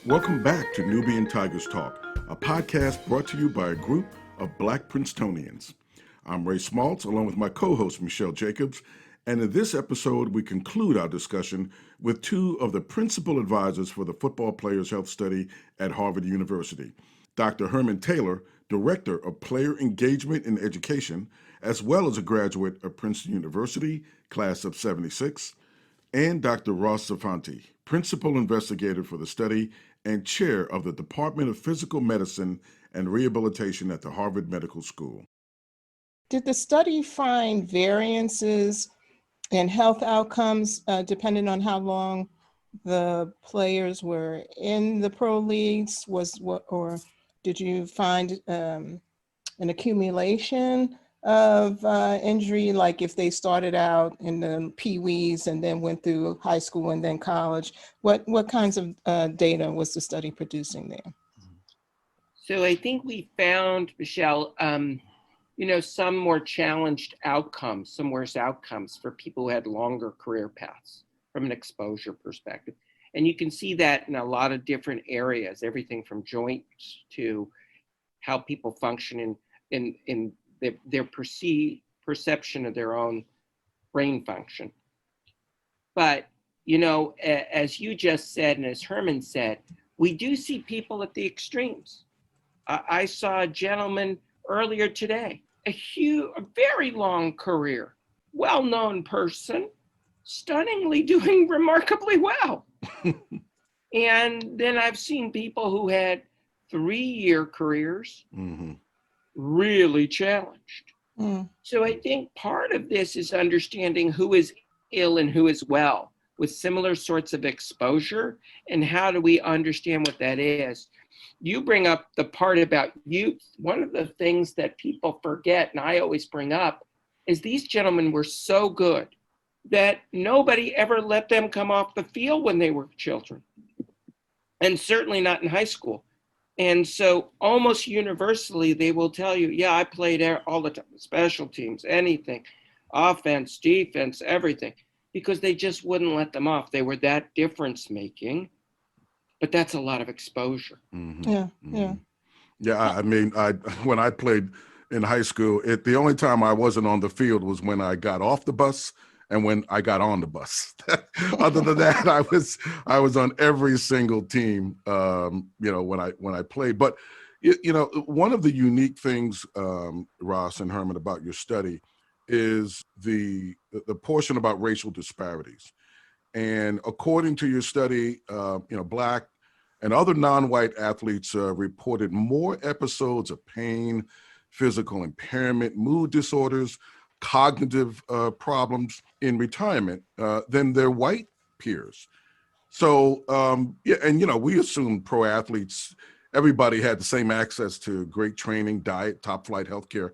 Welcome back to Nubian Tigers Talk, a podcast brought to you by a group of Black Princetonians. I'm Ray Smaltz, along with my co-host Michelle Jacobs, and in this episode, we conclude our discussion with two of the principal advisors for the Football Players Health Study at Harvard University, Dr. Herman Taylor, Director of Player Engagement in Education, as well as a graduate of Princeton University, class of '76, and Dr. Ross Zafanti, Principal Investigator for the study and Chair of the Department of Physical Medicine and Rehabilitation at the Harvard Medical School. Did the study find variances in health outcomes depending on how long the players were in the pro leagues? Or did you find an accumulation of injury, like if they started out in the pee-wees and then went through high school and then college? What kinds of data was the study producing there? So I think we found, Michelle, some more challenged outcomes, some worse outcomes for people who had longer career paths from an exposure perspective. And you can see that in a lot of different areas, everything from joints to how people function in their perception of their own brain function. But, as you just said, and as Herman said, we do see people at the extremes. I saw a gentleman earlier today, a very long career, well-known person, stunningly doing remarkably well. And then I've seen people who had 3-year careers, really challenged. So I think part of this is understanding who is ill and who is well with similar sorts of exposure, and how do we understand what that is. You bring up the part about youth. One of the things that people forget, and I always bring up, is these gentlemen were so good that nobody ever let them come off the field when they were children, and certainly not in high school. And so almost universally, they will tell you, yeah, I played all the time, special teams, anything, offense, defense, everything, because they just wouldn't let them off. They were that difference making, but that's a lot of exposure. Yeah. Yeah, I mean, when I played in high school, the only time I wasn't on the field was when I got off the bus and when I got on the bus. Other than that, I was on every single team, when I played. But one of the unique things, Ross and Herman, about your study is the portion about racial disparities. And according to your study, Black and other non-white athletes reported more episodes of pain, physical impairment, mood disorders, cognitive problems in retirement than their white peers. So, we assume pro athletes, everybody had the same access to great training, diet, top flight healthcare.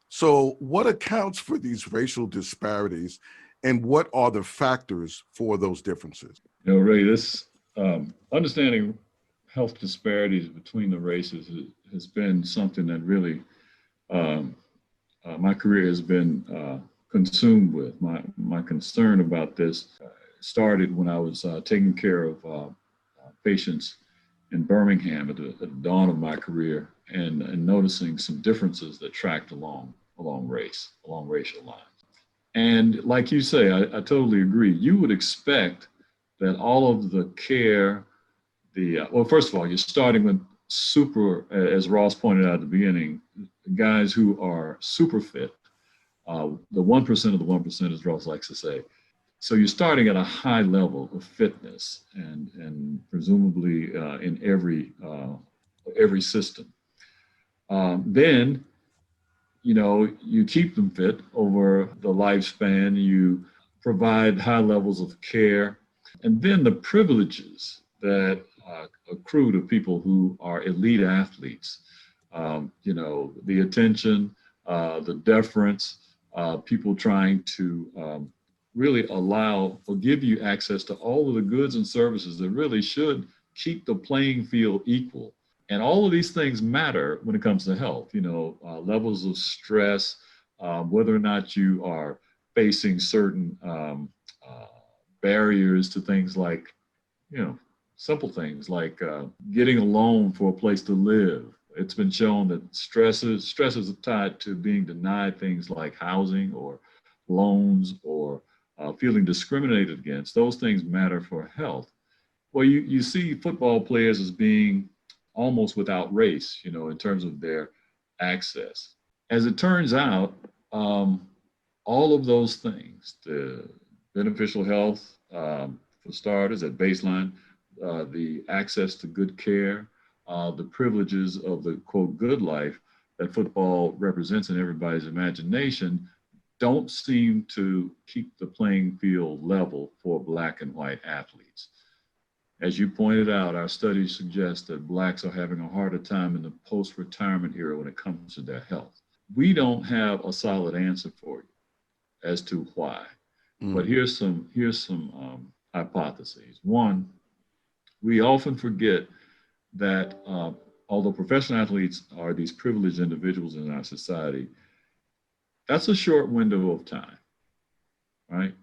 So what accounts for these racial disparities, and what are the factors for those differences? Ray, this understanding health disparities between the races has been something that really my career has been consumed with. My concern about this started when I was taking care of patients in Birmingham at the dawn of my career, and noticing some differences that tracked along racial lines. And like you say, I totally agree. You would expect that all of the care, well, first of all, you're starting with as Ross pointed out at the beginning, guys who are super fit, the 1% of the 1%, as Ross likes to say. So you're starting at a high level of fitness, and presumably in every system. Then, you keep them fit over the lifespan, you provide high levels of care, and then the privileges that accrue to people who are elite athletes, the attention, the deference, people trying to really allow or give you access to all of the goods and services that really should keep the playing field equal. And all of these things matter when it comes to health, levels of stress, whether or not you are facing certain barriers to things like, simple things like getting a loan for a place to live. It's been shown that stresses are tied to being denied things like housing or loans or feeling discriminated against. Those things matter for health. Well, you see football players as being almost without race, in terms of their access. As it turns out, all of those things, the beneficial health, for starters, at baseline, the access to good care, the privileges of the quote good life that football represents in everybody's imagination, don't seem to keep the playing field level for Black and white athletes. As you pointed out, our studies suggest that Blacks are having a harder time in the post-retirement era when it comes to their health. We don't have a solid answer for you as to why, but here's some hypotheses. One, we often forget that although professional athletes are these privileged individuals in our society, that's a short window of time, right?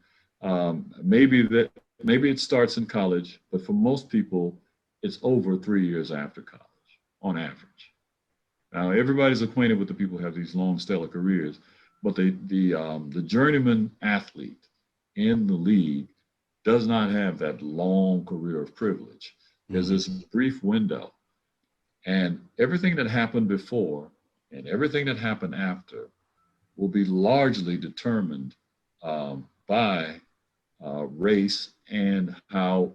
Maybe it starts in college, but for most people, it's over 3 years after college, on average. Now, everybody's acquainted with the people who have these long, stellar careers, but the journeyman athlete in the league does not have that long career of privilege. There's this brief window, and everything that happened before and everything that happened after will be largely determined by race and how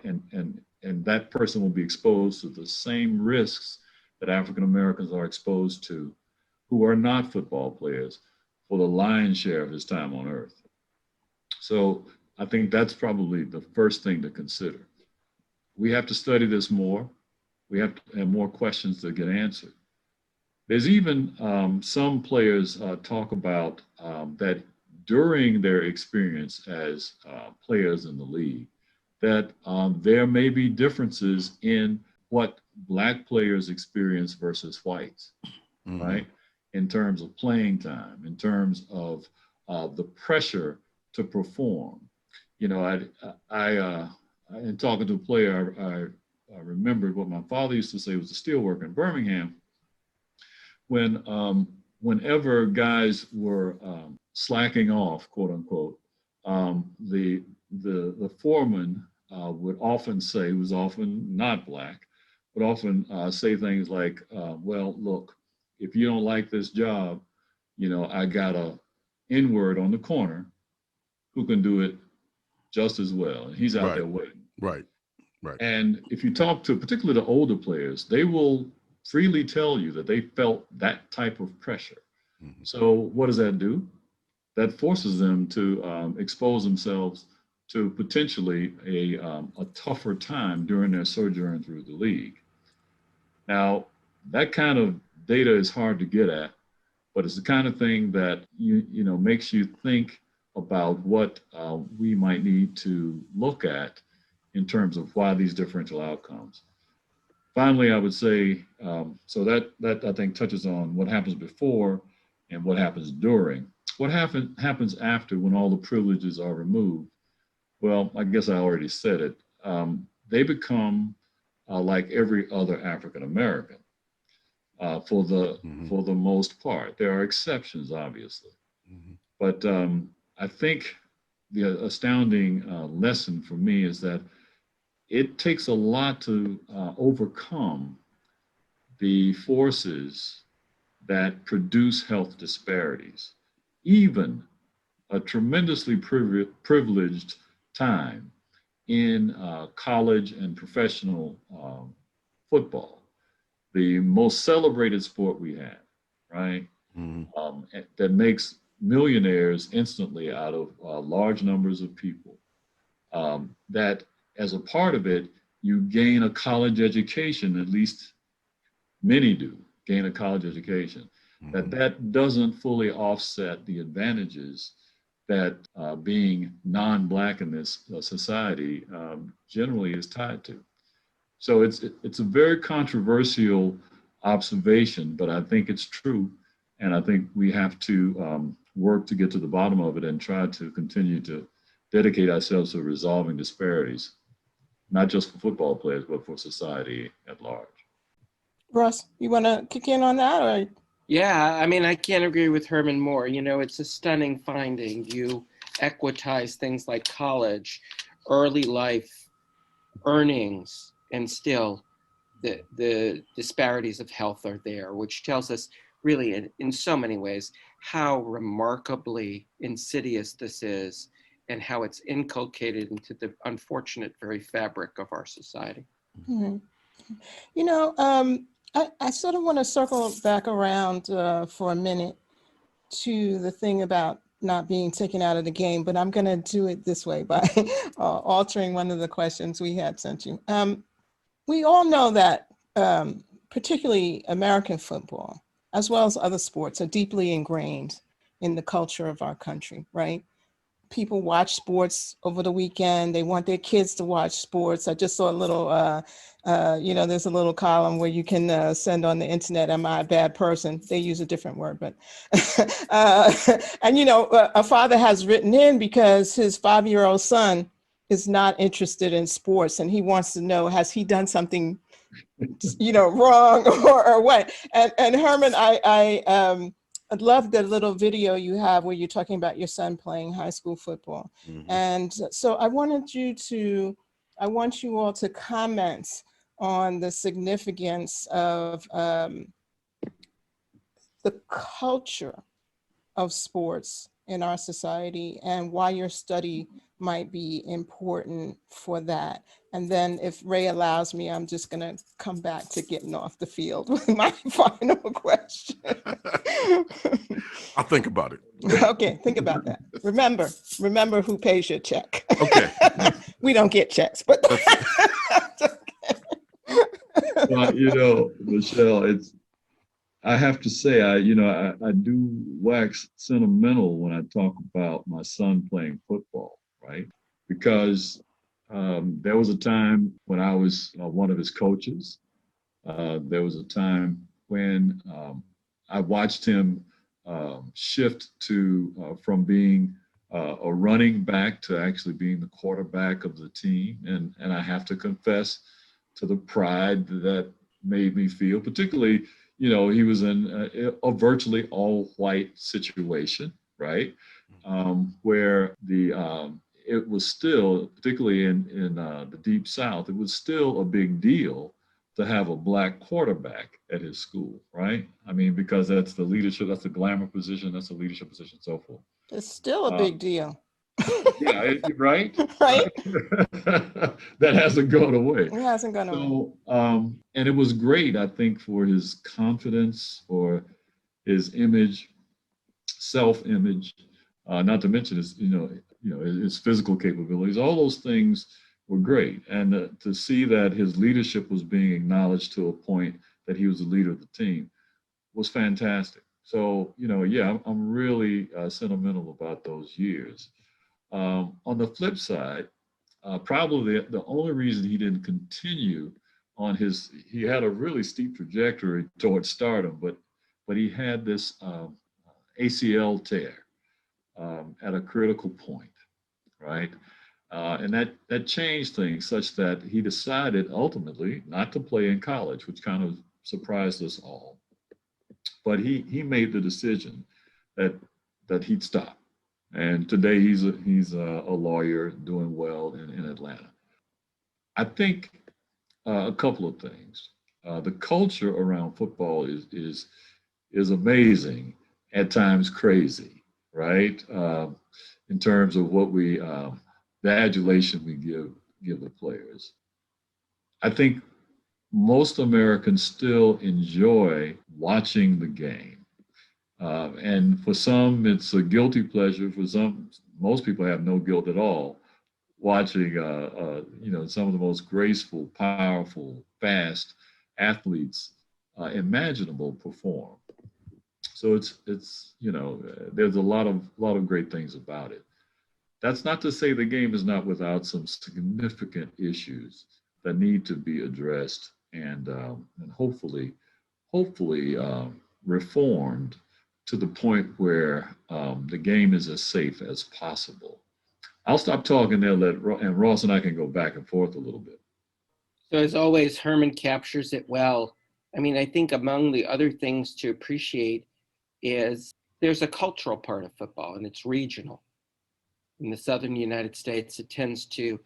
and that person will be exposed to the same risks that African Americans are exposed to, who are not football players, for the lion's share of his time on earth. So I think that's probably the first thing to consider. We have to study this more. We have to have more questions to get answered. There's even some players talk about that during their experience as players in the league, that there may be differences in what Black players experience versus whites, right? In terms of playing time, in terms of the pressure to perform. In talking to a player, I remembered what my father used to say, was a steel worker in Birmingham. Whenever guys were slacking off, quote unquote, the foreman would often say, who was often not Black, would often say things like, well, look, if you don't like this job, I got a N-word on the corner who can do it just as well. And he's out there waiting. Right. And if you talk to particularly the older players, they will freely tell you that they felt that type of pressure. So what does that do? That forces them to expose themselves to potentially a tougher time during their sojourn through the league. Now, that kind of data is hard to get at, but it's the kind of thing that makes you think about what we might need to look at in terms of why these differential outcomes. Finally, I would say, so that I think touches on what happens before and what happens during. What happens after, when all the privileges are removed? Well, I guess I already said it. They become like every other African American for the most part. There are exceptions, obviously, but I think the astounding lesson for me is that it takes a lot to overcome the forces that produce health disparities. Even a tremendously privileged time in college and professional football, the most celebrated sport we have, right? That makes millionaires instantly out of large numbers of people. That as a part of it, you gain a college education, at least many do gain a college education. That doesn't fully offset the advantages that being non-Black in this society generally is tied to. So it's a very controversial observation, but I think it's true. And I think we have to work to get to the bottom of it and try to continue to dedicate ourselves to resolving disparities. not just for football players, but for society at large. Russ, you want to kick in on that? Or Yeah, I mean, I can't agree with Herman more. You know, it's a stunning finding. You equitize things like college, early life, earnings, and still the disparities of health are there, which tells us really in so many ways how remarkably insidious this is and how it's inculcated into the unfortunate very fabric of our society. Mhm. You know, I sort of want to circle back around for a minute to the thing about not being taken out of the game, but I'm going to do it this way by altering one of the questions we had sent you. We all know that particularly American football, as well as other sports, are deeply ingrained in the culture of our country, right? People watch sports over the weekend. They want their kids to watch sports. I just saw a little, there's a little column where you can send on the internet, am I a bad person? They use a different word, but, and a father has written in because his 5-year-old son is not interested in sports and he wants to know, has he done something, wrong or what? And Herman, I love the little video you have where you're talking about your son playing high school football. Mhm. And so I want you all to comment on the significance of the culture of sports in our society and why your study might be important for that. And then if Ray allows me, I'm just gonna come back to getting off the field with my final question. I'll think about it. Okay, think about that. Remember who pays your check. Okay. We don't get checks, but Well, Michelle, I have to say, I do wax sentimental when I talk about my son playing football, right? Because there was a time when I was one of his coaches. There was a time when I watched him shift from being a running back to actually being the quarterback of the team. And I have to confess to the pride that made me feel, particularly, he was in a virtually all white situation, right? Where it was still, particularly in the Deep South, it was still a big deal to have a black quarterback at his school, right? I mean, because that's the leadership, that's the glamour position, that's the leadership position, so forth. it's still a big deal. Yeah, right? Right? That hasn't gone away. It hasn't gone away. So, and it was great, I think, for his confidence, for his image, self-image, not to mention his physical capabilities. All those things were great, and to see that his leadership was being acknowledged to a point that he was the leader of the team was fantastic. So, yeah, I'm really sentimental about those years. On the flip side, probably the only reason he didn't continue on he had a really steep trajectory towards stardom, but he had this ACL tear at a critical point, right? And that changed things such that he decided ultimately not to play in college, which kind of surprised us all. But he made the decision that he'd stop. And today he's a lawyer doing well in Atlanta. I think a couple of things. The culture around football is amazing, at times crazy, right? In terms of what the adulation we give the players. I think most Americans still enjoy watching the game. And for some, it's a guilty pleasure. For some, most people have no guilt at all watching, some of the most graceful, powerful, fast athletes imaginable perform. So it's there's a lot of great things about it. That's not to say the game is not without some significant issues that need to be addressed and hopefully reformed to the point where the game is as safe as possible. I'll stop talking there, and Ross and I can go back and forth a little bit. So as always, Herman captures it well. I mean, I think among the other things to appreciate is there's a cultural part of football, and it's regional. In the southern United States, it tends to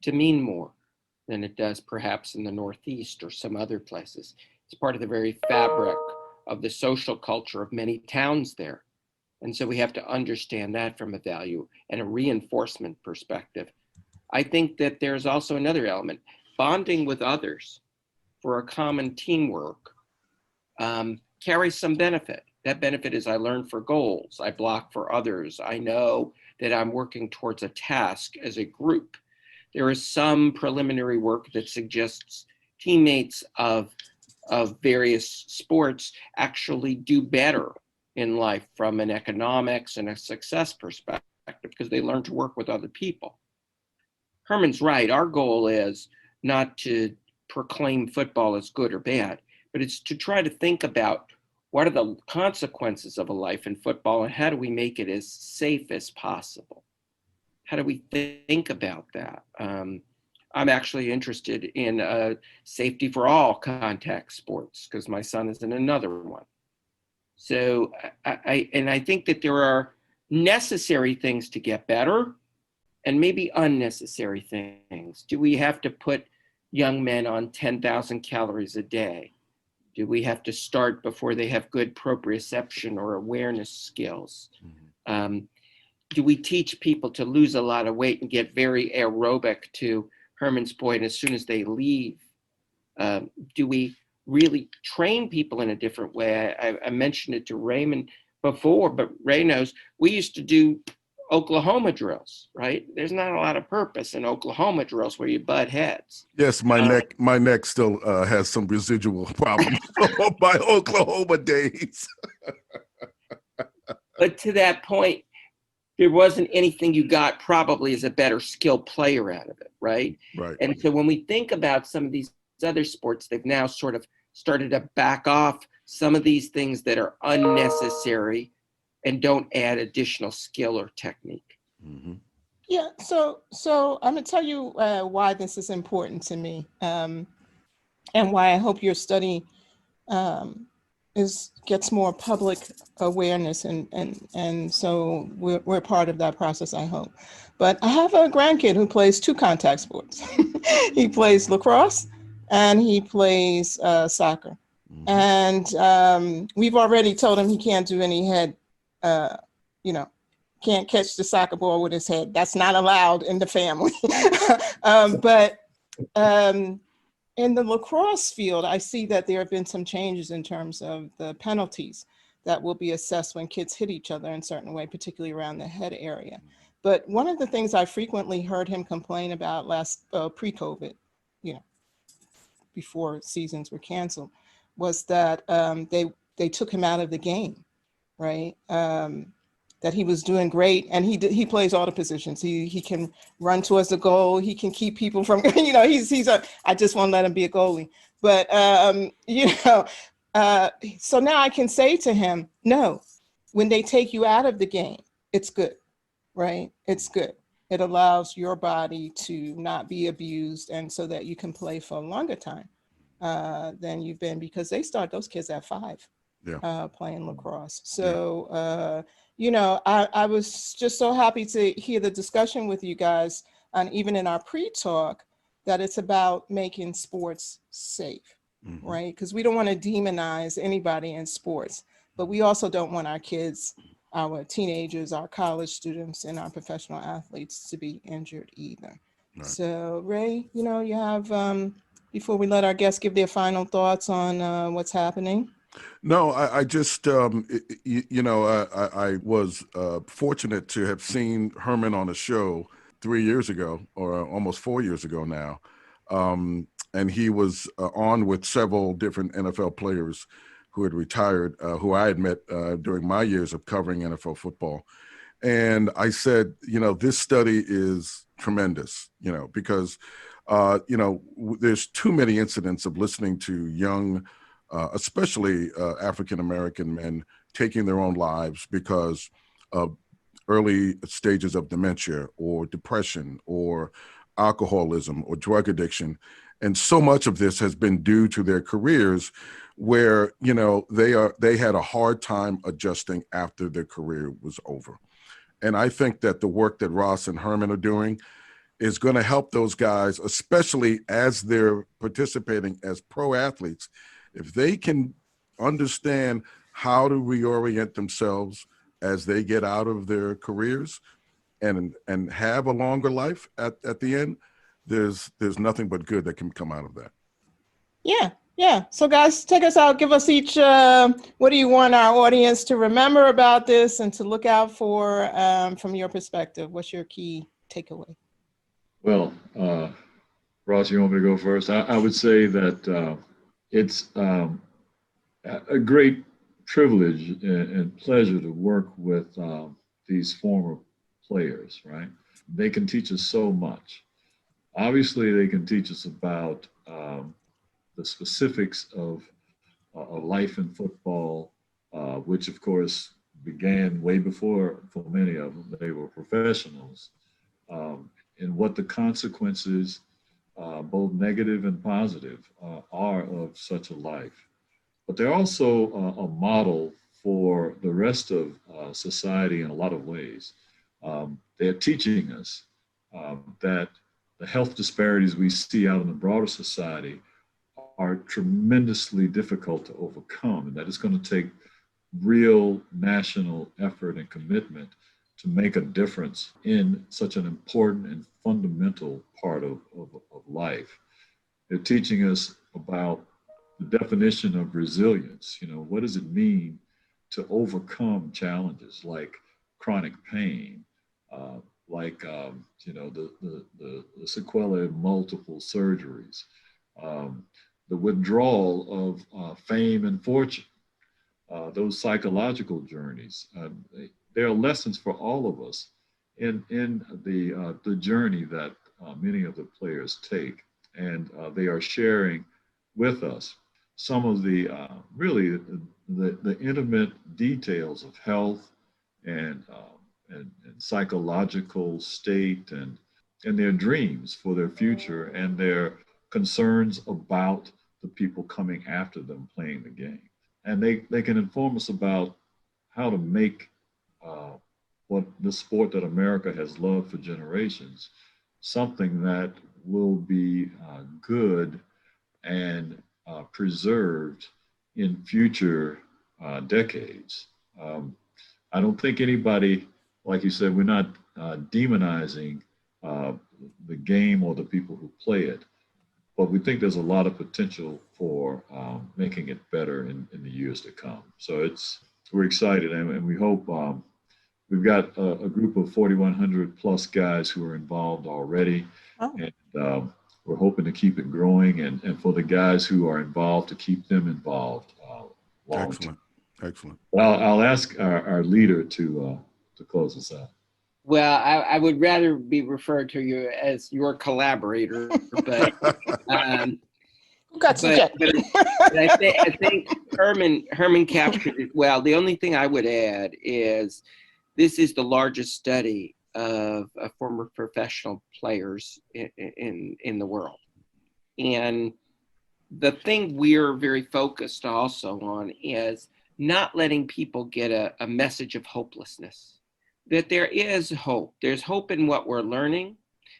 mean more than it does perhaps in the Northeast or some other places. It's part of the very fabric of the social culture of many towns there. And so we have to understand that from a value and a reinforcement perspective. I think that there's also another element, bonding with others for a common teamwork carries some benefit. That benefit is I learn for goals, I block for others, I know that I'm working towards a task as a group. There is some preliminary work that suggests teammates of various sports actually do better in life from an economics and a success perspective because they learn to work with other people. Herman's right. Our goal is not to proclaim football as good or bad, but it's to try to think about what are the consequences of a life in football and how do we make it as safe as possible? How do we think about that? I'm actually interested in safety for all contact sports because my son is in another one. So I think that there are necessary things to get better and maybe unnecessary things. Do we have to put young men on 10,000 calories a day? Do we have to start before they have good proprioception or awareness skills? Do we teach people to lose a lot of weight and get very aerobic, to Herman's point, as soon as they leave? Do we really train people in a different way? I mentioned it to Raymond before, but Ray knows we used to do Oklahoma drills, right? There's not a lot of purpose in Oklahoma drills where you butt heads. Yes, my neck still has some residual problems from my Oklahoma days. But to that point, there wasn't anything you got probably as a better skilled player out of it, right? Right. And so when we think about some of these other sports, they've now sort of started to back off some of these things that are unnecessary and don't add additional skill or technique. Mm-hmm. Yeah, so I'm gonna tell you why this is important to me, and why I hope your study gets more public awareness, and so we're part of that process, I hope. But I have a grandkid who plays 2 contact sports. He plays lacrosse and he plays soccer. Mm-hmm. And we've already told him he can't do any head, can't catch the soccer ball with his head. That's not allowed in the family. But in the lacrosse field, I see that there have been some changes in terms of the penalties that will be assessed when kids hit each other in a certain way, particularly around the head area. But one of the things I frequently heard him complain about pre-COVID, before seasons were canceled, was that they took him out of the game, right? That he was doing great, and he plays all the positions. He can run towards the goal. He can keep people from, I just won't let him be a goalie. But so now I can say to him, no, when they take you out of the game, it's good, right? It's good. It allows your body to not be abused, and so that you can play for a longer time than you've been, because they start those kids at 5. Yeah. Playing lacrosse. So, I was just so happy to hear the discussion with you guys, and even in our pre-talk, that it's about making sports safe, mm-hmm. right? Because we don't want to demonize anybody in sports, but we also don't want our kids, our teenagers, our college students, and our professional athletes to be injured either. Right. So, Ray, you have, before we let our guests give their final thoughts on what's happening. No, I just, I was fortunate to have seen Herman on a show 3 years ago, or almost 4 years ago now. And he was on with several different NFL players who had retired, who I had met during my years of covering NFL football. And I said, this study is tremendous, because, there's too many incidents of listening to young, especially African-American men, taking their own lives because of early stages of dementia or depression or alcoholism or drug addiction. And so much of this has been due to their careers where, you know, they had a hard time adjusting after their career was over. And I think that the work that Ross and Herman are doing is going to help those guys, especially as they're participating as pro athletes. If they can understand how to reorient themselves as they get out of their careers and have a longer life at the end, there's nothing but good that can come out of that. Yeah. Yeah. So guys, take us out. Give us each, what do you want our audience to remember about this and to look out for from your perspective? What's your key takeaway? Well, Ross, you want me to go first? I would say that it's a great privilege and pleasure to work with these former players, right? They can teach us so much. Obviously, they can teach us about the specifics of life in football, which of course began way before, for many of them, they were professionals, and what the consequences, both negative and positive, are of such a life. But they're also a model for the rest of society in a lot of ways. They're teaching us that the health disparities we see out in the broader society are tremendously difficult to overcome, and that it's going to take real national effort and commitment to make a difference in such an important and fundamental part of life. They're teaching us about the definition of resilience. You know, what does it mean to overcome challenges like chronic pain, you know, the sequelae of multiple surgeries, the withdrawal of fame and fortune, those psychological journeys. There are lessons for all of us in the journey that many of the players take, and they are sharing with us some of the really the intimate details of health and psychological state and their dreams for their future and their concerns about the people coming after them playing the game. And they can inform us about how to make what the sport that America has loved for generations, something that will be good and preserved in future decades. I don't think anybody, like you said, we're not demonizing the game or the people who play it, but we think there's a lot of potential for making it better in the years to come. So we're excited, and we hope we've got a group of 4,100 plus guys who are involved already. Oh. And we're hoping to keep it growing, and for the guys who are involved to keep them involved. Excellent. Excellent. Well, I'll ask our leader to close us out. Well, I would rather be referred to you as your collaborator, but Who got subjected? I think Herman captured it well. The only thing I would add is this is the largest study of former professional players in the world. And the thing we're very focused also on is not letting people get a message of hopelessness, that there is hope. There's hope in what we're learning.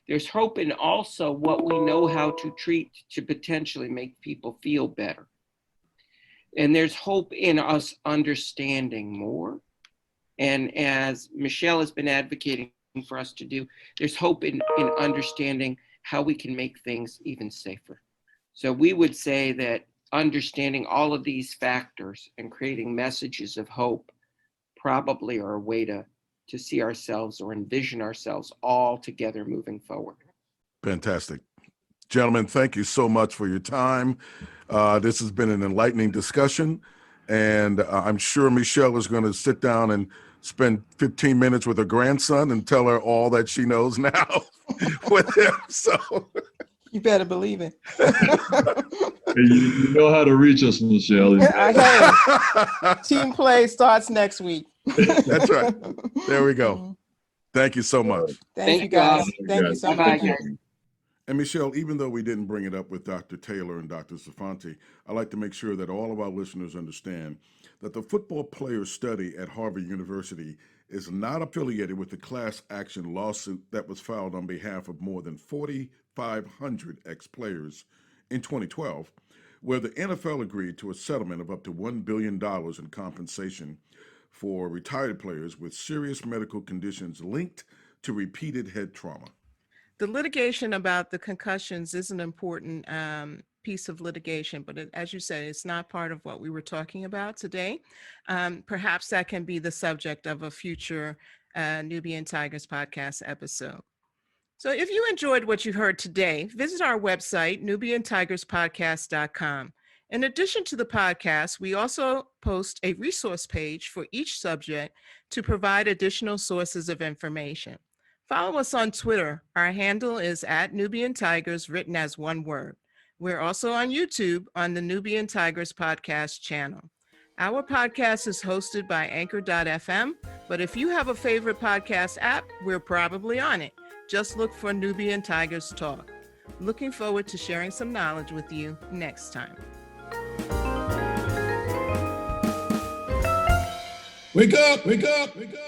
There's hope in also what we know how to treat to potentially make people feel better. And there's hope in us understanding more. And as Michelle has been advocating for us to do, there's hope in understanding how we can make things even safer. So we would say that understanding all of these factors and creating messages of hope probably are a way to see ourselves or envision ourselves all together moving forward. Fantastic. Gentlemen, thank you so much for your time. This has been an enlightening discussion, and I'm sure Michelle is going to sit down and spend 15 minutes with her grandson and tell her all that she knows now with him. So You better believe it. You know how to reach us, Michelle. I heard. Team play starts next week. That's right. There we go. Thank you so much. Thank you, you all. guys. Thank you so Bye-bye, much. guys. And Michelle, even though we didn't bring it up with Dr. Taylor and Dr. Zafanti, I'd like to make sure that all of our listeners understand that the football players study at Harvard University is not affiliated with the class action lawsuit that was filed on behalf of more than 4,500 ex-players in 2012, where the NFL agreed to a settlement of up to $1 billion in compensation for retired players with serious medical conditions linked to repeated head trauma. The litigation about the concussions is an important piece of litigation, but as you said, it's not part of what we were talking about today. Perhaps that can be the subject of a future Nubian Tigers podcast episode. So if you enjoyed what you heard today, visit our website, nubiantigerspodcast.com. In addition to the podcast, we also post a resource page for each subject to provide additional sources of information. Follow us on Twitter. Our handle is @NubianTigers, written as one word. We're also on YouTube on the Nubian Tigers podcast channel. Our podcast is hosted by Anchor.fm, but if you have a favorite podcast app, we're probably on it. Just look for Nubian Tigers Talk. Looking forward to sharing some knowledge with you next time. Wake up, wake up, wake up.